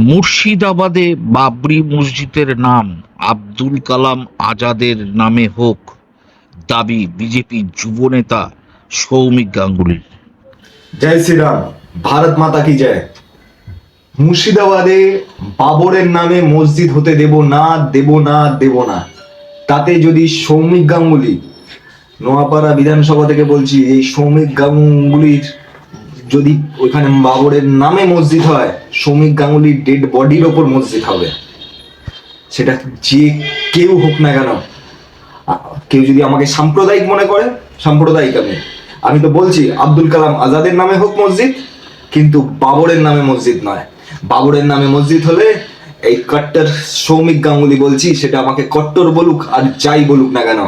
মুর্শিদাবাদে বাবরি মসজিদের নাম আব্দুল কালাম আজাদের নামে হোক, দাবি বিজেপি যুবনেতা সৌমিক গাঙ্গুলির। জয় শ্রীরাম, ভারত মাতা কি জয়। মুর্শিদাবাদে বাবরের নামে মসজিদ হতে দেব না, দেব না, দেব না। তাতে যদি সৌমিক গাঙ্গুলি, নোয়াপাড়া বিধানসভা থেকে বলছি, এই সৌমিক গাঙ্গুলির যদি ওইখানে বাবরের নামে মসজিদ হয়, সৌমিক গাঙ্গুলির ডেড বডির ওপর মসজিদ হবে। সেটা যে কেউ হোক না কেন, কেউ যদি আমাকে সাম্প্রদায়িক মনে করে, সাম্প্রদায়িক আমি তো বলছি আব্দুল কালাম আজাদের নামে হোক মসজিদ, কিন্তু বাবরের নামে মসজিদ নয়। বাবরের নামে মসজিদ হলে এই কট্টর সৌমিক গাঙ্গুলি বলছি, সেটা আমাকে কট্টর বলুক আর যাই বলুক না কেন,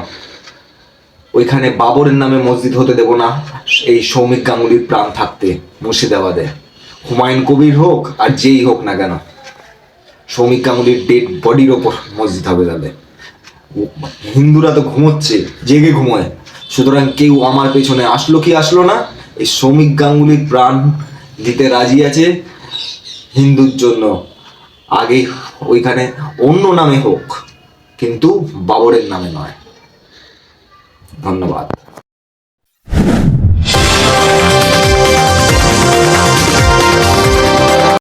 ওইখানে বাবরের নামে মসজিদ হতে দেব না এই সৌমিক গাঙ্গুলির প্রাণ থাকতে। মুর্শিদাবাদে হুমায়ুন কবির হোক আর যেই হোক না কেন, সৌমিক গাঙ্গুলির ডেড বডির ওপর মসজিদ হবে। তাহলে হিন্দুরা তো ঘুমোচ্ছে, জেগে ঘুমোয়, সুতরাং কেউ আমার পেছনে আসলো কি আসলো না, এই সৌমিক গাঙ্গুলির প্রাণ দিতে রাজি আছে হিন্দুর জন্য। আগে ওইখানে অন্য নামে হোক, কিন্তু বাবরের নামে নয়। ধন্যবাদ।